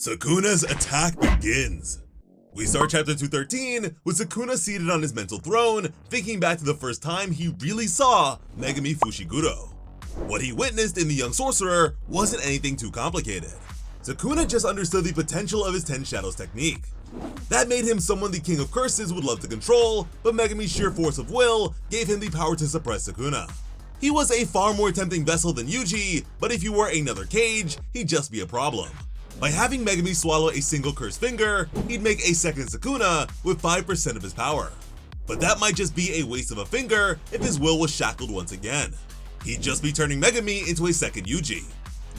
Sukuna's attack begins. We start chapter 213 with Sukuna seated on his mental throne, thinking back to the first time he really saw Megumi Fushiguro. What he witnessed in the young sorcerer wasn't anything too complicated. Sukuna just understood the potential of his 10 Shadows technique. That made him someone the King of Curses would love to control, but Megumi's sheer force of will gave him the power to suppress Sukuna. He was a far more tempting vessel than Yuji, but if he were another cage, he'd just be a problem. By having Megumi swallow a single cursed finger, he'd make a second Sukuna with 5% of his power. But that might just be a waste of a finger if his will was shackled once again. He'd just be turning Megumi into a second Yuji,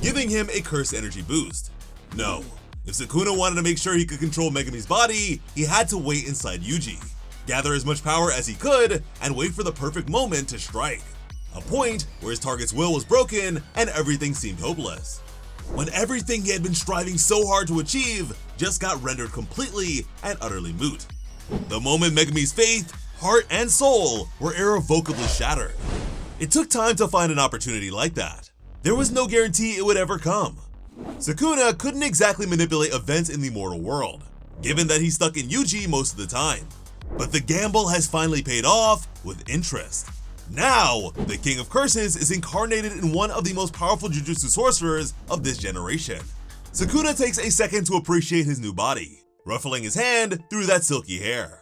giving him a cursed energy boost. No, if Sukuna wanted to make sure he could control Megumi's body, he had to wait inside Yuji, gather as much power as he could, and wait for the perfect moment to strike. A point where his target's will was broken and everything seemed hopeless. When everything he had been striving so hard to achieve just got rendered completely and utterly moot. The moment Megumi's faith, heart, and soul were irrevocably shattered. It took time to find an opportunity like that. There was no guarantee it would ever come. Sukuna couldn't exactly manipulate events in the mortal world, given that he's stuck in Yuji most of the time. But the gamble has finally paid off with interest. Now, the King of Curses is incarnated in one of the most powerful Jujutsu sorcerers of this generation. Sukuna takes a second to appreciate his new body, ruffling his hand through that silky hair.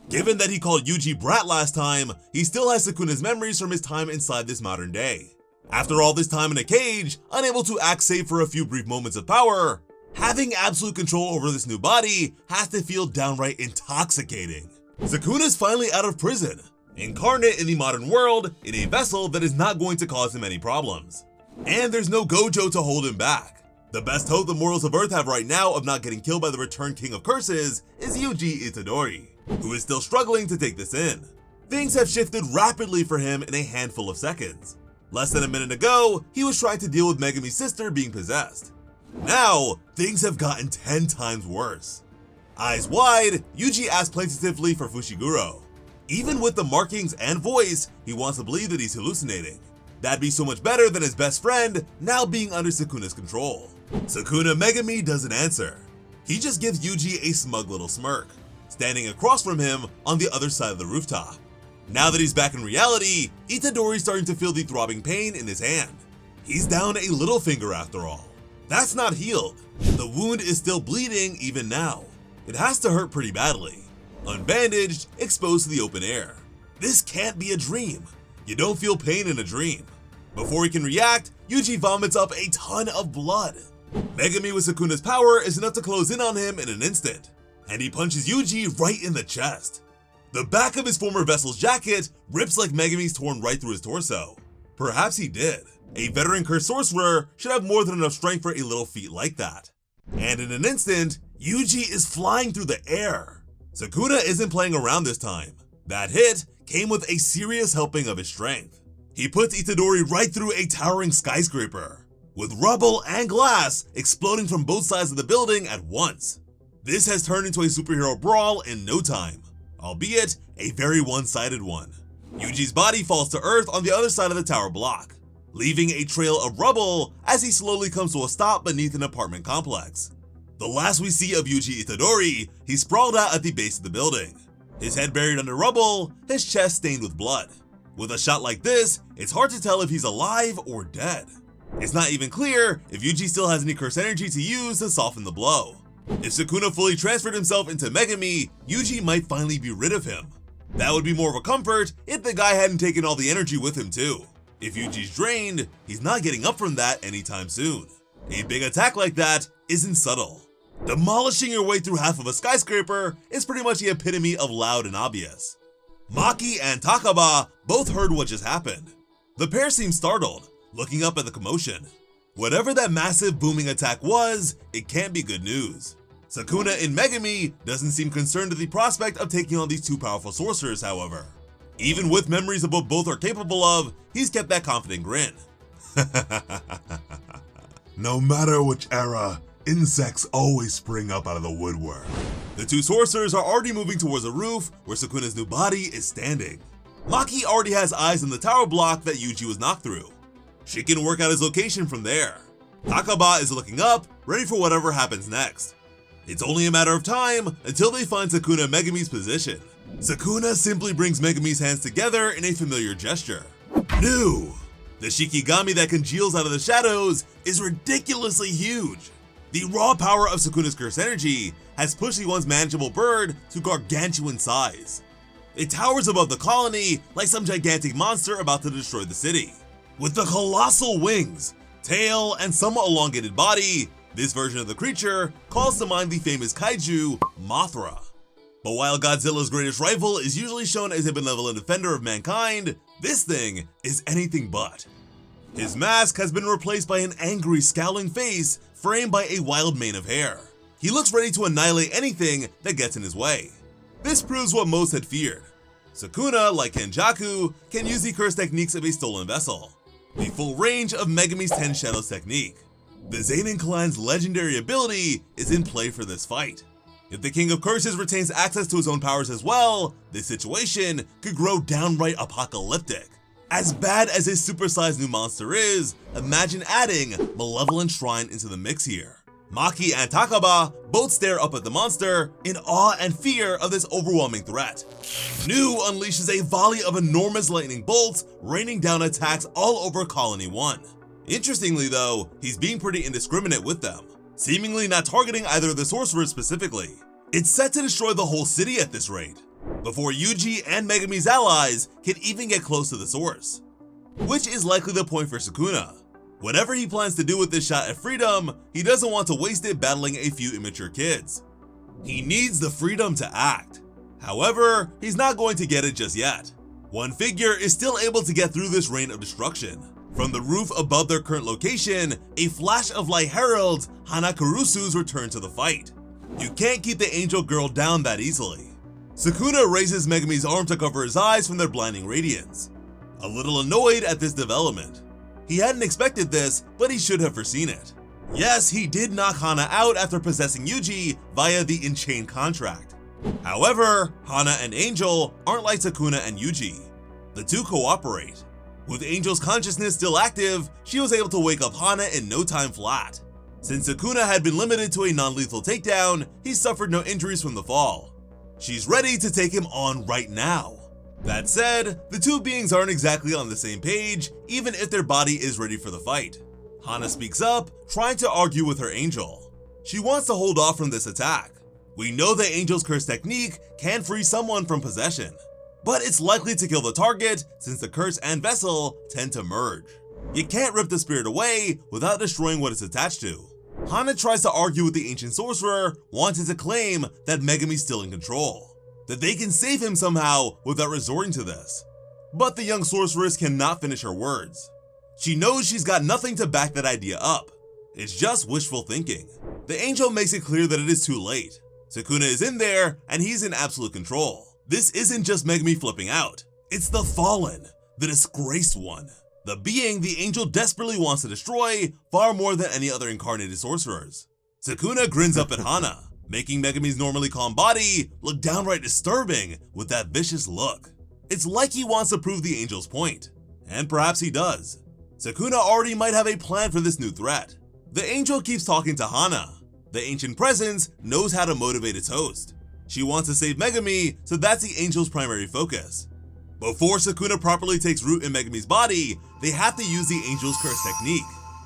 Given that he called Yuji brat last time, he still has Sukuna's memories from his time inside this modern day. After all this time in a cage, unable to act save for a few brief moments of power, having absolute control over this new body has to feel downright intoxicating. Sukuna's finally out of prison, incarnate in the modern world in a vessel that is not going to cause him any problems. And there's no Gojo to hold him back. The best hope the mortals of Earth have right now of not getting killed by the returned King of Curses is Yuji Itadori, who is still struggling to take this in. Things have shifted rapidly for him in a handful of seconds. Less than a minute ago, he was trying to deal with Megumi's sister being possessed. Now, things have gotten 10 times worse. Eyes wide, Yuji asks plaintively for Fushiguro. Even with the markings and voice, he wants to believe that he's hallucinating. That'd be so much better than his best friend now being under Sukuna's control. Sukuna Megumi doesn't answer. He just gives Yuji a smug little smirk, standing across from him on the other side of the rooftop. Now that he's back in reality, Itadori's starting to feel the throbbing pain in his hand. He's down a little finger after all. That's not healed. The wound is still bleeding even now. It has to hurt pretty badly. Unbandaged, exposed to the open air. This can't be a dream. You don't feel pain in a dream. Before he can react, Yuji vomits up a ton of blood. Megumi with Sukuna's power is enough to close in on him in an instant, and he punches Yuji right in the chest. The back of his former vessel's jacket rips like Megumi's torn right through his torso. Perhaps he did. A veteran cursed sorcerer should have more than enough strength for a little feat like that. And in an instant, Yuji is flying through the air. Sukuna isn't playing around this time. That hit came with a serious helping of his strength. He puts Itadori right through a towering skyscraper, with rubble and glass exploding from both sides of the building at once. This has turned into a superhero brawl in no time, albeit a very one-sided one. Yuji's body falls to earth on the other side of the tower block, leaving a trail of rubble as he slowly comes to a stop beneath an apartment complex. The last we see of Yuji Itadori, he's sprawled out at the base of the building, his head buried under rubble, his chest stained with blood. With a shot like this, it's hard to tell if he's alive or dead. It's not even clear if Yuji still has any cursed energy to use to soften the blow. If Sukuna fully transferred himself into Megumi, Yuji might finally be rid of him. That would be more of a comfort if the guy hadn't taken all the energy with him too. If Yuji's drained, he's not getting up from that anytime soon. A big attack like that isn't subtle. Demolishing your way through half of a skyscraper is pretty much the epitome of loud and obvious. Maki and Takaba both heard what just happened. The pair seemed startled, looking up at the commotion. Whatever that massive booming attack was, it can't be good news. Sukuna in Megumi doesn't seem concerned at the prospect of taking on these two powerful sorcerers, however. Even with memories of what both are capable of, he's kept that confident grin. No matter which era, insects always spring up out of the woodwork. The two sorcerers are already moving towards the roof where Sukuna's new body is standing. Maki already has eyes on the tower block that Yuji was knocked through. She can work out his location from there. Takaba is looking up, ready for whatever happens next. It's only a matter of time until they find Sukuna Megumi's position. Sukuna simply brings Megumi's hands together in a familiar gesture. New! The Shikigami that congeals out of the shadows is ridiculously huge. The raw power of Sukuna's curse energy has pushed the once manageable bird to gargantuan size. It towers above the colony like some gigantic monster about to destroy the city. With the colossal wings, tail, and somewhat elongated body, this version of the creature calls to mind the famous kaiju, Mothra. But while Godzilla's greatest rival is usually shown as a benevolent defender of mankind, this thing is anything but. His mask has been replaced by an angry, scowling face framed by a wild mane of hair. He looks ready to annihilate anything that gets in his way. This proves what most had feared. Sukuna, like Kenjaku, can use the curse techniques of a stolen vessel, the full range of Megumi's 10 Shadows technique. The Zenin clan's legendary ability is in play for this fight. If the King of Curses retains access to his own powers as well, this situation could grow downright apocalyptic. As bad as his supersized new monster is, imagine adding Malevolent Shrine into the mix here. Maki and Takaba both stare up at the monster in awe and fear of this overwhelming threat. New unleashes a volley of enormous lightning bolts, raining down attacks all over Colony 1. Interestingly though, he's being pretty indiscriminate with them, seemingly not targeting either of the sorcerers specifically. It's set to destroy the whole city at this rate, before Yuji and Megumi's allies can even get close to the source. Which is likely the point for Sukuna. Whatever he plans to do with this shot at freedom, he doesn't want to waste it battling a few immature kids. He needs the freedom to act. However, he's not going to get it just yet. One figure is still able to get through this rain of destruction. From the roof above their current location, a flash of light heralds Hana Kurusu's return to the fight. You can't keep the angel girl down that easily. Sukuna raises Megumi's arm to cover his eyes from their blinding radiance, a little annoyed at this development. He hadn't expected this, but he should have foreseen it. Yes, he did knock Hana out after possessing Yuji via the Enchained contract. However, Hana and Angel aren't like Sukuna and Yuji. The two cooperate. With Angel's consciousness still active, she was able to wake up Hana in no time flat. Since Sukuna had been limited to a non-lethal takedown, he suffered no injuries from the fall. She's ready to take him on right now. That said, the two beings aren't exactly on the same page, even if their body is ready for the fight. Hana speaks up, trying to argue with her Angel. She wants to hold off from this attack. We know that Angel's curse technique can free someone from possession, but it's likely to kill the target since the curse and vessel tend to merge. You can't rip the spirit away without destroying what it's attached to. Hana tries to argue with the ancient sorcerer, wanting to claim that Megumi's still in control, that they can save him somehow without resorting to this. But the young sorceress cannot finish her words. She knows she's got nothing to back that idea up. It's just wishful thinking. The angel makes it clear that it is too late. Sukuna is in there and he's in absolute control. This isn't just Megumi flipping out. It's the Fallen, the disgraced one. The being the angel desperately wants to destroy far more than any other incarnated sorcerers. Sukuna grins up at Hana, making Megumi's normally calm body look downright disturbing with that vicious look. It's like he wants to prove the angel's point, and perhaps he does. Sukuna already might have a plan for this new threat. The angel keeps talking to Hana. The ancient presence knows how to motivate its host. She wants to save Megumi, so that's the angel's primary focus. Before Sukuna properly takes root in Megumi's body, they have to use the angel's curse technique.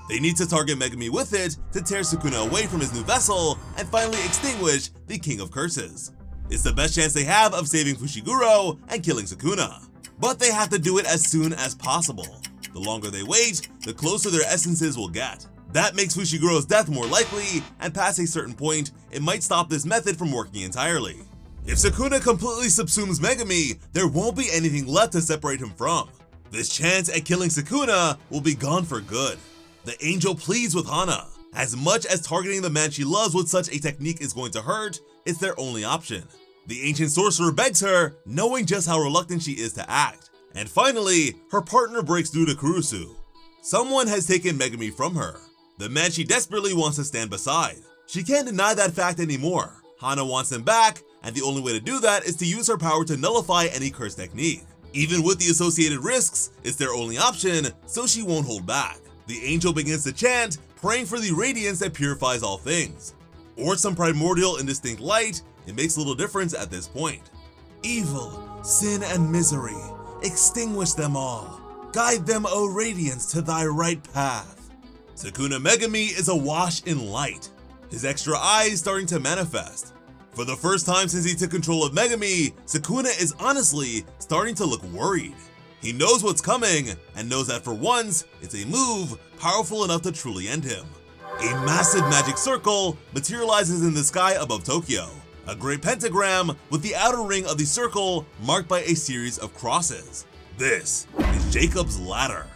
They need to target Megumi with it to tear Sukuna away from his new vessel and finally extinguish the King of Curses. It's the best chance they have of saving Fushiguro and killing Sukuna. But they have to do it as soon as possible. The longer they wait, the closer their essences will get. That makes Fushiguro's death more likely, and past a certain point, it might stop this method from working entirely. If Sukuna completely subsumes Megumi, there won't be anything left to separate him from. This chance at killing Sukuna will be gone for good. The angel pleads with Hana. As much as targeting the man she loves with such a technique is going to hurt, it's their only option. The ancient sorcerer begs her, knowing just how reluctant she is to act. And finally, her partner breaks through to Kurusu. Someone has taken Megumi from her, the man she desperately wants to stand beside. She can't deny that fact anymore. Hana wants him back, and the only way to do that is to use her power to nullify any curse technique. Even with the associated risks, it's their only option, so she won't hold back. The angel begins to chant, praying for the radiance that purifies all things, or some primordial indistinct light. It makes little difference at this point. Evil, sin, and misery, extinguish them all. Guide them, O radiance, to thy right path. Sukuna Megumi is awash in light, his extra eyes starting to manifest. For the first time since he took control of Megumi, Sukuna is honestly starting to look worried. He knows what's coming, and knows that for once, it's a move powerful enough to truly end him. A massive magic circle materializes in the sky above Tokyo, a great pentagram with the outer ring of the circle marked by a series of crosses. This is Jacob's ladder,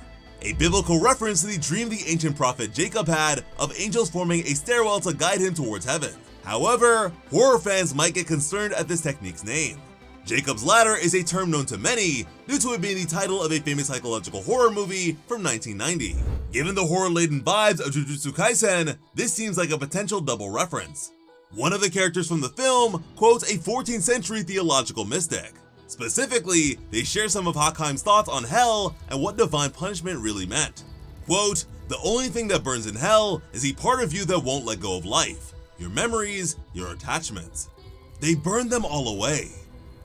a biblical reference to the dream the ancient prophet Jacob had of angels forming a stairwell to guide him towards heaven. However, horror fans might get concerned at this technique's name. Jacob's ladder is a term known to many due to it being the title of a famous psychological horror movie from 1990. Given the horror-laden vibes of Jujutsu Kaisen, this seems like a potential double reference. One of the characters from the film quotes a 14th century theological mystic. Specifically, they share some of Hackheim's thoughts on hell and what divine punishment really meant. Quote, "The only thing that burns in hell is a part of you that won't let go of life. Your memories, your attachments. They burn them all away.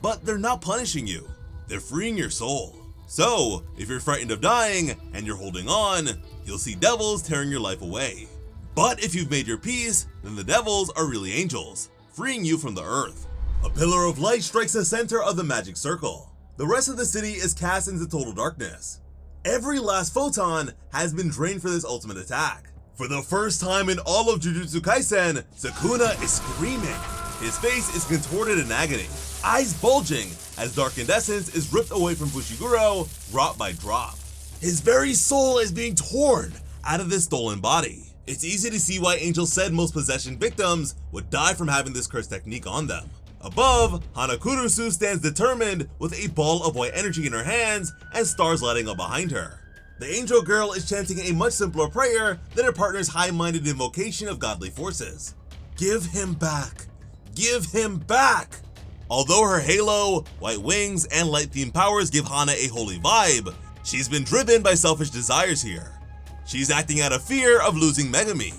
But they're not punishing you. They're freeing your soul. So, if you're frightened of dying and you're holding on, you'll see devils tearing your life away. But if you've made your peace, then the devils are really angels, freeing you from the earth." A pillar of light strikes the center of the magic circle. The rest of the city is cast into total darkness. Every last photon has been drained for this ultimate attack. For the first time in all of Jujutsu Kaisen, Sukuna is screaming. His face is contorted in agony, eyes bulging as darkened essence is ripped away from Fushiguro drop by drop. His very soul is being torn out of this stolen body. It's easy to see why angels said most possession victims would die from having this curse technique on them. Above, Hana Kurusu stands determined with a ball of white energy in her hands and stars lighting up behind her. The angel girl is chanting a much simpler prayer than her partner's high-minded invocation of godly forces. Give him back. Give him back! Although her halo, white wings, and light-themed powers give Hana a holy vibe, she's been driven by selfish desires here. She's acting out of fear of losing Megumi,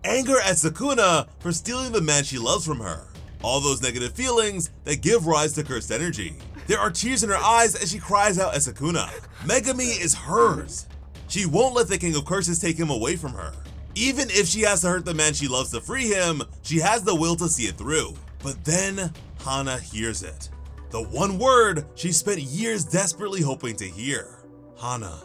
anger at Sukuna for stealing the man she loves from her, all those negative feelings that give rise to cursed energy. There are tears in her eyes as she cries out at Sukuna. Megumi is hers. She won't let the King of Curses take him away from her. Even if she has to hurt the man she loves to free him, she has the will to see it through. But then, Hana hears it. The one word she spent years desperately hoping to hear. Hana.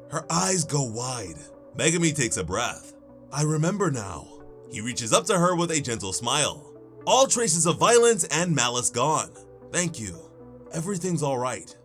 Her eyes go wide. Megumi takes a breath. I remember now. He reaches up to her with a gentle smile. All traces of violence and malice gone. Thank you. Everything's alright.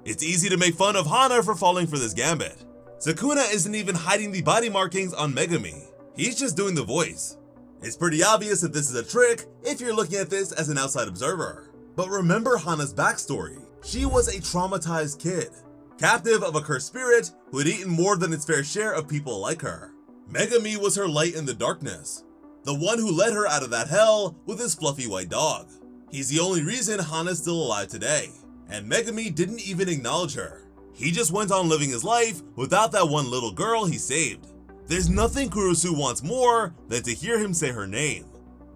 It's easy to make fun of Hana for falling for this gambit. Sukuna isn't even hiding the body markings on Megumi. He's just doing the voice. It's pretty obvious that this is a trick if you're looking at this as an outside observer. But remember Hana's backstory. She was a traumatized kid, captive of a cursed spirit who had eaten more than its fair share of people like her. Megumi was her light in the darkness, the one who led her out of that hell with his fluffy white dog. He's the only reason Hana's still alive today, and Megumi didn't even acknowledge her. He just went on living his life without that one little girl he saved. There's nothing Kurusu wants more than to hear him say her name,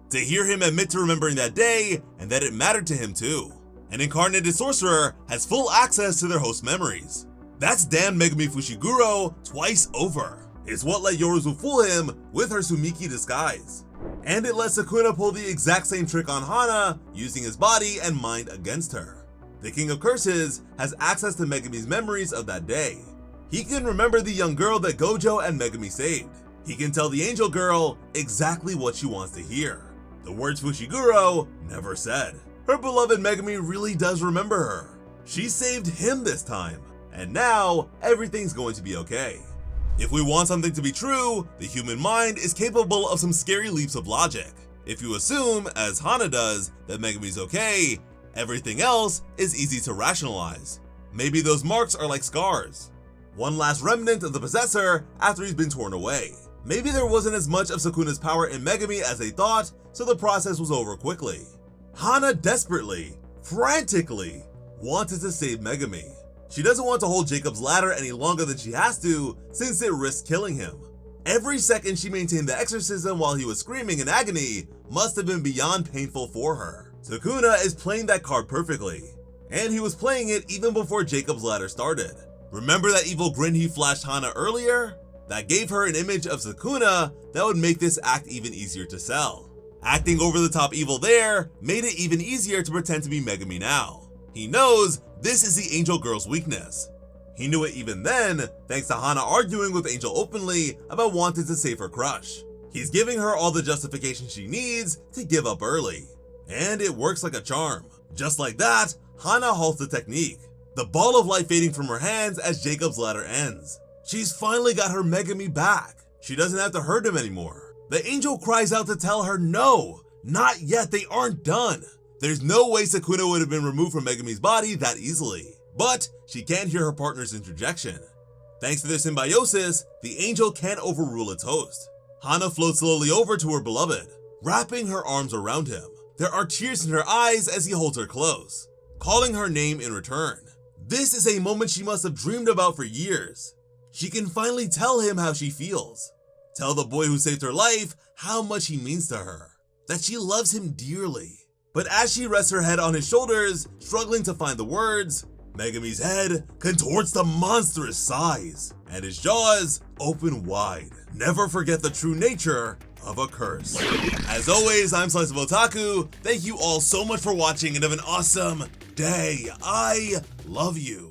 to hear him admit to remembering that day and that it mattered to him too. An incarnated sorcerer has full access to their host's memories. That's damn Megumi Fushiguro twice over. It's what let Yoruzu fool him with her Sumiki disguise. And it lets Sukuna pull the exact same trick on Hana, using his body and mind against her. The King of Curses has access to Megumi's memories of that day. He can remember the young girl that Gojo and Megumi saved. He can tell the angel girl exactly what she wants to hear. The words Fushiguro never said. Her beloved Megumi really does remember her. She saved him this time, and now everything's going to be okay. If we want something to be true, the human mind is capable of some scary leaps of logic. If you assume, as Hana does, that Megumi's okay, everything else is easy to rationalize. Maybe those marks are like scars. One last remnant of the possessor after he's been torn away. Maybe there wasn't as much of Sukuna's power in Megumi as they thought, so the process was over quickly. Hana desperately, frantically, wanted to save Megumi. She doesn't want to hold Jacob's ladder any longer than she has to, since it risks killing him. Every second she maintained the exorcism while he was screaming in agony must have been beyond painful for her. Sukuna is playing that card perfectly, and he was playing it even before Jacob's ladder started. Remember that evil grin he flashed Hana earlier? That gave her an image of Sukuna that would make this act even easier to sell. Acting over the top evil there made it even easier to pretend to be Megumi now. He knows this is the angel girl's weakness. He knew it even then, thanks to Hana arguing with Angel openly about wanting to save her crush. He's giving her all the justification she needs to give up early. And it works like a charm. Just like that, Hana halts the technique, the ball of light fading from her hands as Jacob's ladder ends. She's finally got her Megumi back. She doesn't have to hurt him anymore. The angel cries out to tell her no, not yet, they aren't done. There's no way Sukuna would have been removed from Megumi's body that easily. But she can't hear her partner's interjection. Thanks to their symbiosis, the angel can't overrule its host. Hana floats slowly over to her beloved, wrapping her arms around him. There are tears in her eyes as he holds her close, calling her name in return. This is a moment she must have dreamed about for years. She can finally tell him how she feels. Tell the boy who saved her life how much he means to her, that she loves him dearly. But as she rests her head on his shoulders, struggling to find the words, Megumi's head contorts to monstrous size, and his jaws open wide. Never forget the true nature of a curse. As always, I'm Slice of Otaku. Thank you all so much for watching and have an awesome day. I love you.